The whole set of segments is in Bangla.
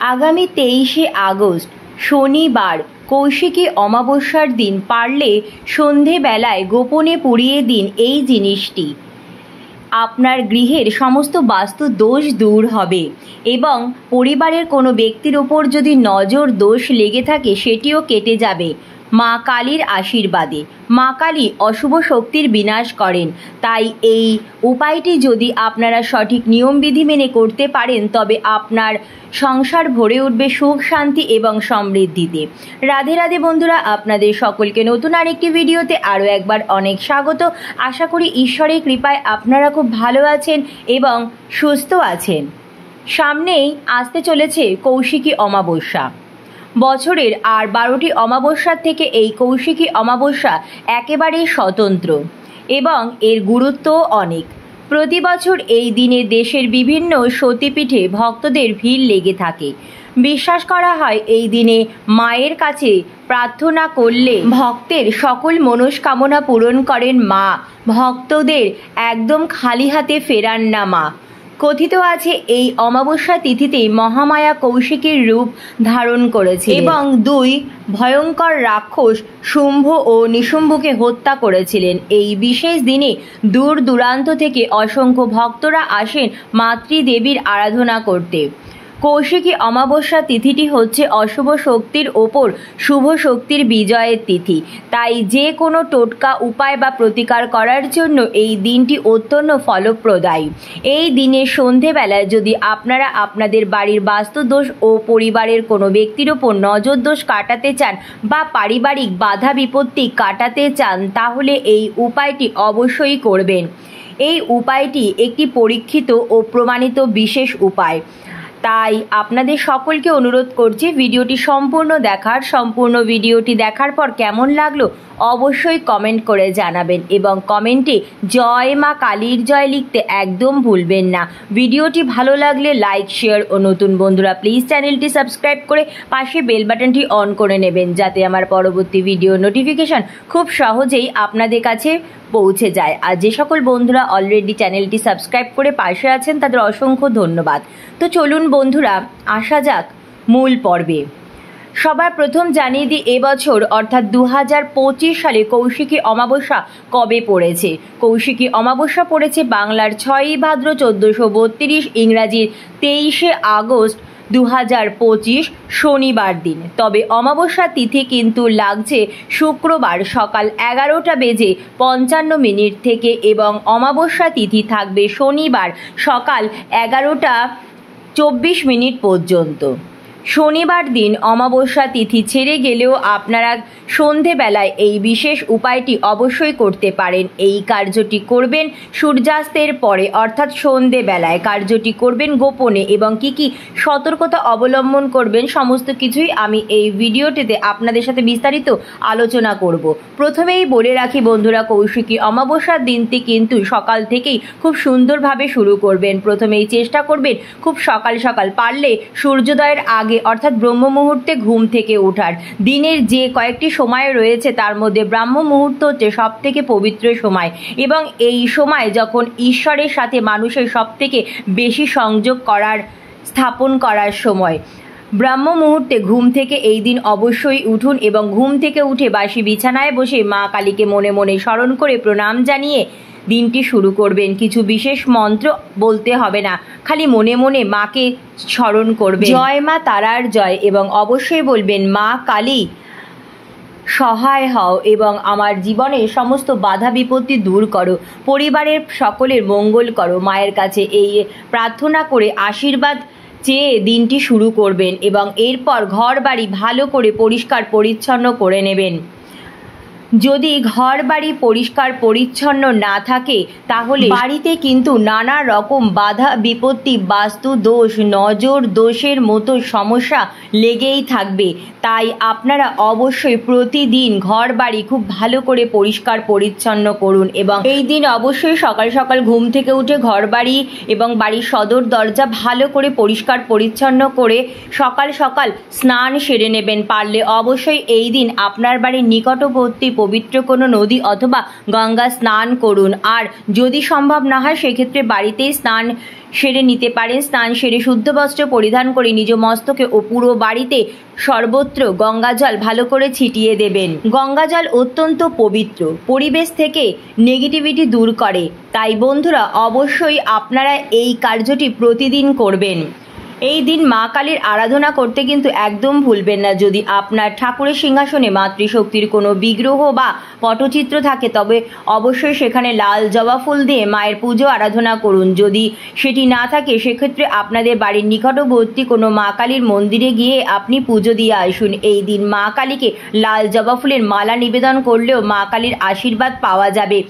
আগামী 23শে আগস্ট শনিবার কৌশিকী অমাবস্যার দিন পারলে সন্ধেবেলায় গোপনে পুড়িয়ে দিন এই জিনিসটি। আপনার গৃহের সমস্ত বাস্তু দোষ দূর হবে এবং পরিবারের কোনো ব্যক্তির ওপর যদি নজর দোষ লেগে থাকে সেটিও কেটে যাবে মা কালীর আশীর্বাদে। মা কালী অশুভ শক্তির বিনাশ করেন, তাই এই উপায়টি যদি আপনারা সঠিক নিয়মবিধি মেনে করতে পারেন তবে আপনার সংসার ভরে উঠবে সুখ শান্তি এবং সমৃদ্ধিতে। রাধে রাধে বন্ধুরা, আপনাদের সকলকে নতুন আরেকটি ভিডিওতে আরও একবার অনেক স্বাগত। আশা করি ঈশ্বরের কৃপায় আপনারা খুব ভালো আছেন এবং সুস্থ আছেন। সামনেই আসতে চলেছে কৌশিকী অমাবস্যা। বছরের আর 12টি অমাবস্যার থেকে এই কৌশিকী অমাবস্যা একেবারেই স্বতন্ত্র এবং এর গুরুত্বও অনেক। প্রতি বছর এই দিনে দেশের বিভিন্ন সতীপীঠে ভক্তদের ভিড় লেগে থাকে। বিশ্বাস করা হয় এই দিনে মায়ের কাছে প্রার্থনা করলে ভক্তের সকল মনস্কামনা পূরণ করেন মা, ভক্তদের একদম খালি হাতে ফেরান না মা। কথিত আছে এই অমাবস্যা তিথিতেই মহামায়া কৌশিকীর রূপ ধারণ করেছে এবং দুই ভয়ঙ্কর রাক্ষস শুম্ভ ও নিশুম্ভকে হত্যা করেছিলেন। এই বিশেষ দিনে দূর দূরান্ত থেকে অসংখ্য ভক্তরা আসেন মাতৃদেবীর আরাধনা করতে। কৌশিকী অমাবস্যা তিথিটি হচ্ছে অশুভ শক্তির ওপর শুভ শক্তির বিজয়ের তিথি, তাই যে কোনো টোটকা উপায় বা প্রতিকার করার জন্য এই দিনটি অত্যন্ত ফলপ্রদায়ী। এই দিনের সন্ধেবেলায় যদি আপনারা আপনাদের বাড়ির বাস্তুদোষ ও পরিবারের কোনো ব্যক্তির ওপর নজর দোষ কাটাতে চান বা পারিবারিক বাধা বিপত্তি কাটাতে চান তাহলে এই উপায়টি অবশ্যই করবেন। এই উপায়টি একটি পরীক্ষিত ও প্রমাণিত বিশেষ উপায়, তাই আপনাদের সকলকে অনুরোধ করছি ভিডিওটি সম্পূর্ণ ভিডিওটি দেখার পর কেমন লাগলো অবশ্যই কমেন্ট করে জানাবেন এবং কমেন্টে জয় মা কালীর জয় লিখতে একদম ভুলবেন না। ভিডিওটি ভালো লাগলে লাইক শেয়ার ও নতুন বন্ধুরা প্লিজ চ্যানেলটি সাবস্ক্রাইব করে পাশে বেল বাটনটি অন করে নেবেন যাতে আমার পরবর্তী ভিডিও নোটিফিকেশন খুব সহজেই আপনাদের কাছে পৌঁছে যায়। আর যে সকল বন্ধুরা অলরেডি চ্যানেলটি সাবস্ক্রাইব করে পাশে আছেন তাদের অসংখ্য ধন্যবাদ। তো চলুন বন্ধুরা আসা যাক মূল পর্বে। সবার প্রথম জানিয়ে দিই এবছর অর্থাৎ 2025 সালে কৌশিকী অমাবস্যা কবে পড়েছে। কৌশিকী অমাবস্যা পড়েছে বাংলার 6ই ভাদ্র 1432, ইংরাজির 23শে আগস্ট 2025 শনিবার দিন। তবে অমাবস্যা তিথি কিন্তু লাগছে শুক্রবার সকাল 11:55 থেকে এবং অমাবস্যা তিথি থাকবে শনিবার সকাল 11:24 পর্যন্ত। শনিবার দিন অমাবস্যা তিথি ছেড়ে গেলেও আপনারা সন্ধেবেলায় এই বিশেষ উপায়টি অবশ্যই করতে পারেন। এই কার্যটি করবেন সূর্যাস্তের পরে অর্থাৎ সন্ধেবেলায়। কার্যটি করবেন গোপনে এবং কি সতর্কতা অবলম্বন করবেন সমস্ত কিছুই আমি এই ভিডিওটিতে আপনাদের সাথে বিস্তারিত আলোচনা করব। প্রথমেই বলে রাখি বন্ধুরা, কৌশিকী অমাবস্যার দিনটি কিন্তু সকাল থেকেই খুব সুন্দরভাবে শুরু করবেন। প্রথমেই চেষ্টা করবেন খুব সকাল সকাল পারলে সূর্যোদয়ের আগে অর্থাৎ ব্রহ্ম মুহূর্তে ঘুম থেকে ওঠার। দিনের যে কয়েকটি সময় রয়েছে তার মধ্যে ব্রাহ্ম মুহূর্ত হচ্ছে সব থেকে পবিত্র সময় এবং এই সময় যখন ঈশ্বরের সাথে মানুষের সব থেকে বেশি সংযোগ স্থাপন করার সময়। ব্রাহ্ম মুহূর্তে ঘুম থেকে এই দিন অবশ্যই উঠুন এবং ঘুম থেকে উঠে বাসি বিছানায় বসে মা কালীকে মনে মনে স্মরণ করে প্রণাম জানিয়ে দিনটি শুরু করবেন। কিছু বিশেষ মন্ত্র বলতে হবে না, খালি মনে মনে মাকে স্মরণ করবেন, জয় মা তারার জয়, এবং অবশ্যই বলবেন মা কালী সহায় হও এবং আমার জীবনের সমস্ত বাধা বিপত্তি দূর করো, পরিবারের সকলের মঙ্গল করো। মায়ের কাছে এই প্রার্থনা করে আশীর্বাদ চেয়ে দিনটি শুরু করবেন এবং এরপর ঘর বাড়ি ভালো করে পরিষ্কার পরিচ্ছন্ন করে নেবেন। যদি ঘর বাড়ি পরিষ্কার পরিচ্ছন্ন না থাকে তাহলে বাড়িতে কিন্তু নানা রকম বাধা বিপত্তি, বাস্তু দোষ, নজর দোষের মতো সমস্যা লেগেই থাকবে। তাই আপনারা অবশ্যই প্রতিদিন ঘর বাড়ি খুব ভালো করে পরিষ্কার পরিচ্ছন্ন করুন এবং এই দিন অবশ্যই সকাল সকাল ঘুম থেকে উঠে ঘর বাড়ি এবং বাড়ির সদর দরজা ভালো করে পরিষ্কার পরিচ্ছন্ন করে সকাল সকাল স্নান সেরে নেবেন। পারলে অবশ্যই এই দিন আপনার বাড়ির নিকটবর্তী পবিত্র কোনো নদী অথবা গঙ্গা স্নান করুন। আর যদি সম্ভব না হয় সেক্ষেত্রে বাড়িতেই স্নান সেরে নিতে পারেন। স্নান সেরে শুদ্ধ বস্ত্র পরিধান করে নিজ মস্তকে ও পুরো বাড়িতে সর্বত্র গঙ্গাজল ভালো করে ছিটিয়ে দেবেন। গঙ্গাজল অত্যন্ত পবিত্র, পরিবেশ থেকে নেগেটিভিটি দূর করে। তাই বন্ধুরা অবশ্যই আপনারা এই কার্যটি প্রতিদিন করবেন। এই দিন মা কালীর আরাধনা করতে কিন্তু একদম ভুলবেন না। যদি আপনার ঠাকুরের সিংহাসনে মাতৃশক্তির কোনো বিগ্রহ বা পটচিত্র থাকে তবে অবশ্যই সেখানে লাল জবা ফুল দিয়ে মায়ের পুজো আরাধনা করুন। যদি সেটি না থাকে সেক্ষেত্রে আপনাদের বাড়ির নিকটবর্তী কোনো মা কালীর মন্দিরে গিয়ে আপনি পুজো দিয়ে আসুন। এই দিন মা কালীকে লাল জবা ফুলের মালা নিবেদন করলেও মা কালীর আশীর্বাদ পাওয়া যাবে।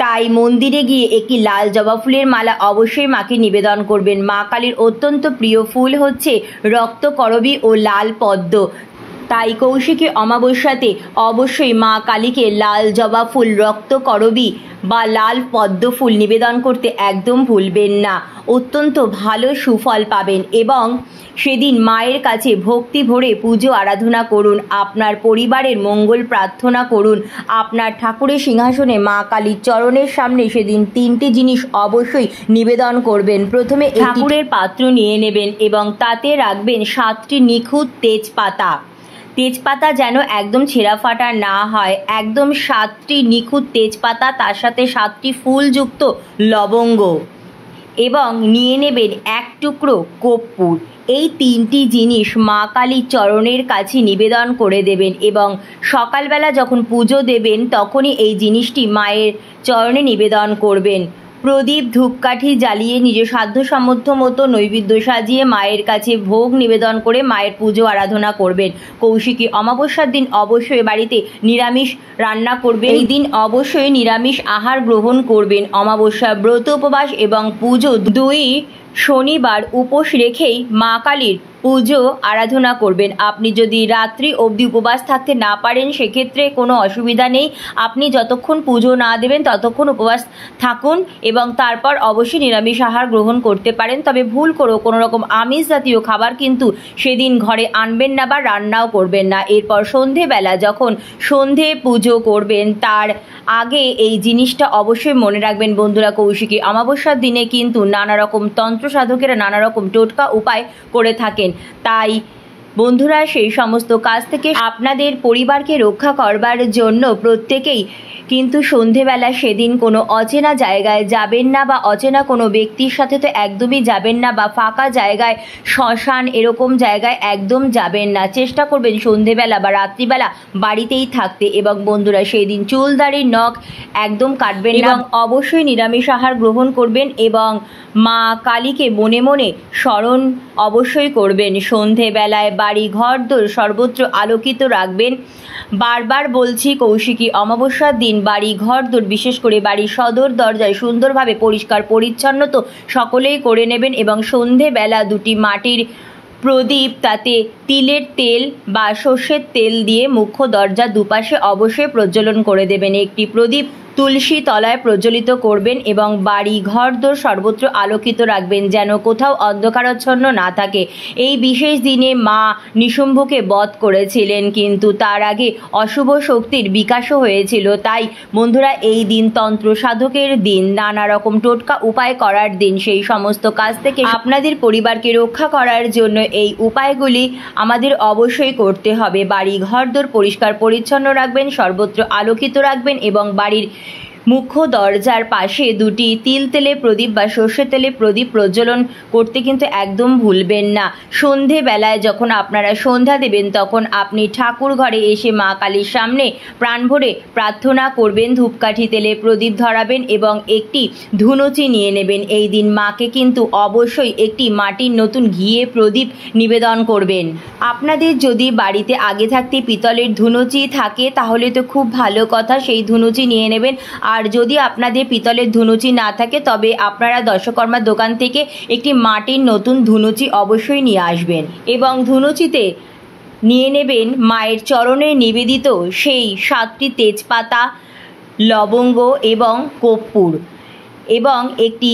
তাই মন্দিরে গিয়ে একটি লাল জবা ফুলের মালা অবশ্যই মাকে নিবেদন করবেন। মা কালীর অত্যন্ত প্রিয় ফুল হচ্ছে রক্তকরবী ও লাল পদ্ম। তাই কৌশিকী অমাবস্যাতে অবশ্যই মা কালীকে লাল জবা ফুল, রক্তকরবী বা লাল পদ্ম ফুল নিবেদন করতে একদম ভুলবেন না। অত্যন্ত ভালো সুফল পাবেন এবং সেদিন মায়ের কাছে ভক্তি ভরে পুজো আরাধনা করুন। আপনার পরিবারের মঙ্গল প্রার্থনা করুন। আপনার ঠাকুরের সিংহাসনে মা কালীর চরণের সামনে সেদিন 3টি জিনিস অবশ্যই নিবেদন করবেন। প্রথমে ঠাকুরের পাত্র নিয়ে নেবেন এবং তাতে রাখবেন 7টি নিখুঁত তেজপাতা। তেজপাতা যেন একদম ছেঁড়া ফাটা না হয়, একদম 7টি নিখুঁত তেজপাতা, তার সাথে 7টি ফুলযুক্ত লবঙ্গ এবং নিয়ে নেবেন 1 টুকরো কর্পূর। এই 3টি জিনিস মা কালীর চরণের কাছে নিবেদন করে দেবেন এবং সকালবেলা যখন পুজো দেবেন তখনই এই জিনিসটি মায়ের চরণে নিবেদন করবেন। প্রদীপ ধূপকাঠি জ্বালিয়ে নিজ সাধ্য মতো নৈবেদ্য সাজিয়ে মায়ের কাছে ভোগ নিবেদন করে মায়ের পুজো আরাধনা করবেন। কৌশিকী অমাবস্যার দিন অবশ্যই বাড়িতে নিরামিষ রান্না করবেন। এই দিন অবশ্যই নিরামিষ আহার গ্রহণ করবেন। অমাবস্যা ব্রত উপবাস এবং পুজো 2 শনিবার উপোস রেখেই মা কালীর পুজো আরাধনা করবেন। আপনি যদি রাত্রি অবধি উপবাস থাকতে না পারেন সেক্ষেত্রে কোনো অসুবিধা নেই। আপনি যতক্ষণ পুজো না দেবেন ততক্ষণ উপবাস থাকুন এবং তারপর অবশ্যই নিরামিষ আহার গ্রহণ করতে পারেন। তবে ভুল করেও কোনো রকম আমিষ জাতীয় খাবার কিন্তু সেদিন ঘরে আনবেন না বা রান্নাও করবেন না। এরপর সন্ধেবেলা যখন সন্ধে পুজো করবেন তার আগে এই জিনিসটা অবশ্যই মনে রাখবেন বন্ধুরা। কৌশিকী অমাবস্যার দিনে কিন্তু নানা রকম তন্ত্র সাধকেরা নানা রকম টোটকা উপায় করে থাকেন। তাই বন্ধুরা সেই সমস্ত কাজ থেকে আপনাদের পরিবারকে রক্ষা করবার জন্য প্রত্যেকেই কিন্তু সন্ধেবেলা সেদিন কোনো অচেনা জায়গায় যাবেন না বা অচেনা কোনো ব্যক্তির সাথে তো একদমই যাবেন না বা ফাঁকা জায়গায়, শ্মশান এরকম জায়গায় একদম যাবেন না। চেষ্টা করবেন সন্ধেবেলা বা রাত্রিবেলা বাড়িতেই থাকতে এবং বন্ধুরা সেই দিন চুল দাড়ির নখ একদম কাটবেন না এবং অবশ্যই নিরামিষ আহার গ্রহণ করবেন এবং মা কালীকে মনে মনে স্মরণ অবশ্যই করবেন। সন্ধেবেলায় বাড়ি ঘর দোর সর্বত্র আলোকিত রাখবেন। বারবার বলছি কৌশিকী অমাবস্যার দিন বাড়ি ঘর দোর বিশেষ করে বাড়ির সদর দরজায় সুন্দরভাবে পরিষ্কার পরিচ্ছন্ন তো সকলেই করে নেবেন এবং সন্ধেবেলা 2টি মাটির প্রদীপ, তাতে তিলের তেল বা সর্ষের তেল দিয়ে মুখ্য দরজার দুপাশে অবশ্যই প্রজ্বলন করে দেবেন। একটি প্রদীপ তুলসী তলায় প্রজ্বলিত করবেন এবং বাড়ি ঘর দোর সর্বত্র আলোকিত রাখবেন যেন কোথাও অন্ধকারাচ্ছন্ন না থাকে। এই বিশেষ দিনে মা নিশুম্ভকে বধ করেছিলেন কিন্তু তার আগে অশুভ শক্তির বিকাশও হয়েছিল। তাই বন্ধুরা এই দিন তন্ত্র সাধকের দিন, নানা রকম টোটকা উপায় করার দিন। সেই সমস্ত কাজ থেকে আপনাদের পরিবারকে রক্ষা করার জন্য এই উপায়গুলি আমাদের অবশ্যই করতে হবে। বাড়ি ঘর দোর পরিষ্কার পরিচ্ছন্ন রাখবেন, সর্বত্র আলোকিত রাখবেন এবং বাড়ির মুখ্য দরজার পাশে 2টি তিল তেলে প্রদীপ বা সর্ষের তেলে প্রদীপ প্রজ্বলন করতে কিন্তু একদম ভুলবেন না। সন্ধেবেলায় যখন আপনারা সন্ধ্যা দেবেন তখন আপনি ঠাকুর ঘরে এসে মা কালীর সামনে প্রাণ ভরে প্রার্থনা করবেন, ধূপকাঠি তেলে প্রদীপ ধরাবেন এবং একটি ধুনুচি নিয়ে নেবেন। এই দিন মাকে কিন্তু অবশ্যই একটি মাটির নতুন ঘিয়ে প্রদীপ নিবেদন করবেন। আপনাদের যদি বাড়িতে আগে থাকতে পিতলের ধুনুচি থাকে তাহলে তো খুব ভালো কথা, সেই ধুনুচি নিয়ে নেবেন। আর যদি আপনাদের পিতলের ধুনুচি না থাকে তবে আপনারা দশকর্মার দোকান থেকে একটি মাটির নতুন ধুনুচি অবশ্যই নিয়ে আসবেন এবং ধুনুচিতে নিয়ে নেবেন মায়ের চরণে নিবেদিত সেই 7টি তেজপাতা, লবঙ্গ এবং কর্পূর এবং একটি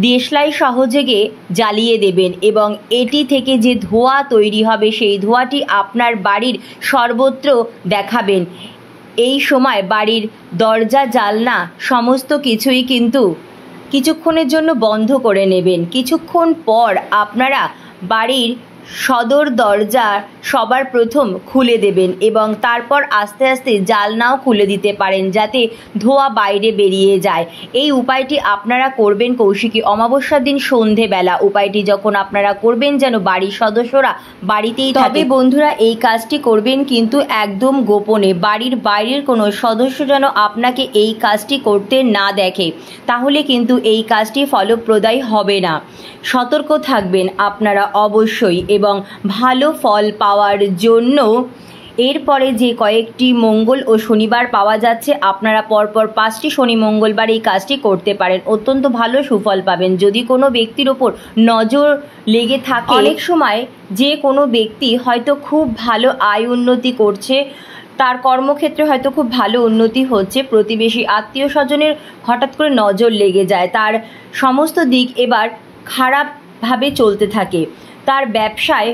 দেশলাই সহযোগে জ্বালিয়ে দেবেন এবং এটি থেকে যে ধোঁয়া তৈরি হবে সেই ধোঁয়াটি আপনার বাড়ির সর্বত্র দেখাবেন। এই সময় বাড়ির দরজা জানলা সমস্ত কিছুই কিন্তু কিছুক্ষণের জন্য বন্ধ করে নেবেন। কিছুক্ষণ পর আপনারা বাড়ির সদর দরজা সবার প্রথম খুলে দেবেন এবং তারপর আস্তে আস্তে জানলাও খুলে দিতে পারেন যাতে ধোঁয়া বাইরে বেরিয়ে যায়। এই উপায়টি আপনারা করবেন কৌশিকী অমাবস্যার দিন সন্ধেবেলা। উপায়টি যখন আপনারা করবেন যেন বাড়ির সদস্যরা বাড়িতেই থাকে। তবে বন্ধুরা এই কাজটি করবেন কিন্তু একদম গোপনে, বাড়ির বাইরের কোনো সদস্য যেন আপনাকে এই কাজটি করতে না দেখে, তাহলে কিন্তু এই কাজটি ফলপ্রদায়ী হবে না। সতর্ক থাকবেন আপনারা অবশ্যই। এবং ভালো ফল পাওয়ার জন্য এরপরে যে কয়েকটি মঙ্গল ও শনিবার পাওয়া যাচ্ছে, আপনারা পরপর 5টি শনি মঙ্গলবার এই কাজটি করতে পারেন, অত্যন্ত ভালো সুফল পাবেন। যদি কোনো ব্যক্তির ওপর নজর লেগে থাকে, অনেক সময় যে কোনো ব্যক্তি হয়তো খুব ভালো আয় উন্নতি করছে, তার কর্মক্ষেত্রে হয়তো খুব ভালো উন্নতি হচ্ছে, প্রতিবেশী আত্মীয় স্বজনের হঠাৎ করে নজর লেগে যায়, তার সমস্ত দিক এবার খারাপভাবে চলতে থাকে, তার ব্যবসায়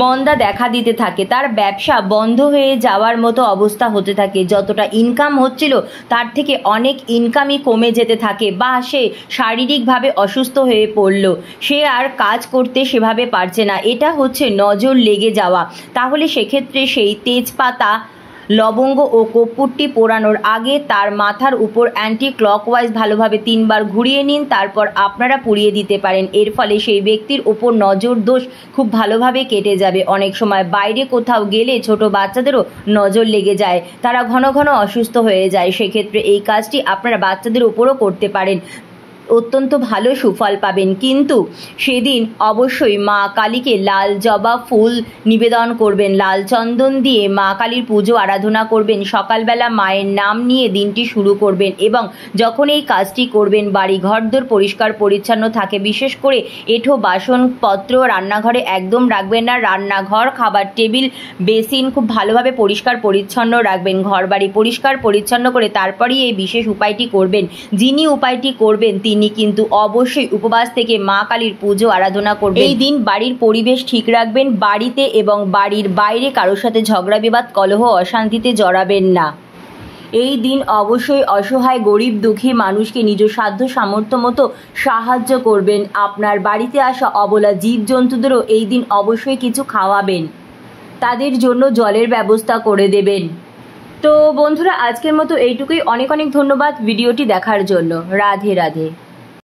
মন্দা দেখা দিতে থাকে, তার ব্যবসা বন্ধ হয়ে যাওয়ার মতো অবস্থা হতে থাকে, যতটা ইনকাম হচ্ছিল তার থেকে অনেক ইনকামই কমে যেতে থাকে, বা সে শারীরিকভাবে অসুস্থ হয়ে পড়ল, সে আর কাজ করতে সেভাবে পারছে না, এটা হচ্ছে নজর লেগে যাওয়া। তাহলে সেক্ষেত্রে সেই তেজপাতা, লবঙ্গ ও কর্পূরটি পোড়ানোর আগে তার মাথার উপর অ্যান্টি ক্লকওয়াইজ ভালোভাবে 3 বার ঘুরিয়ে নিন, তারপর আপনারা পুড়িয়ে দিতে পারেন। এর ফলে সেই ব্যক্তির ওপর নজর দোষ খুব ভালোভাবে কেটে যাবে। অনেক সময় বাইরে কোথাও গেলে ছোট বাচ্চাদেরও নজর লেগে যায়, তারা ঘন ঘন অসুস্থ হয়ে যায়, সেক্ষেত্রে এই কাজটি আপনারা বাচ্চাদের উপরও করতে পারেন, অত্যন্ত ভালো সুফল পাবেন। কিন্তু সেদিন অবশ্যই মা কালীকে লাল জবা ফুল নিবেদন করবেন, লাল চন্দন দিয়ে মা কালীর পুজো আরাধনা করবেন, সকালবেলা মায়ের নাম নিয়ে দিনটি শুরু করবেন এবং যখন এই কাজটি করবেন বাড়ি ঘরদোর পরিষ্কার পরিচ্ছন্ন থাকে, বিশেষ করে এঁঠো বাসনপত্র রান্নাঘরে একদম রাখবেন না, রান্নাঘর, খাবার টেবিল, বেসিন খুব ভালোভাবে পরিষ্কার পরিচ্ছন্ন রাখবেন, ঘর বাড়ি পরিষ্কার পরিচ্ছন্ন করে তারপরেই এই বিশেষ উপায়টি করবেন। যিনি উপায়টি করবেন তিনি কিন্তু অবশ্যই উপবাস থেকে মা কালীর পুজো আরাধনা করবেন। এই দিন বাড়ির পরিবেশ ঠিক রাখবেন, বাড়িতে এবং বাড়ির বাইরে কারোর সাথে ঝগড়া বিবাদ, কলহ, অশান্তিতে জড়াবেন না। এই দিন অবশ্যই অসহায় গরিব দুঃখী মানুষকে নিজ সাধ্য সামর্থ্য মতো সাহায্য করবেন। আপনার বাড়িতে আসা অবলা জীবজন্তুদেরও এই দিন অবশ্যই কিছু খাওয়াবেন, তাদের জন্য জলের ব্যবস্থা করে দেবেন। তো বন্ধুরা আজকের মতো এইটুকুই। অনেক অনেক ধন্যবাদ ভিডিওটি দেখার জন্য। রাধে রাধে।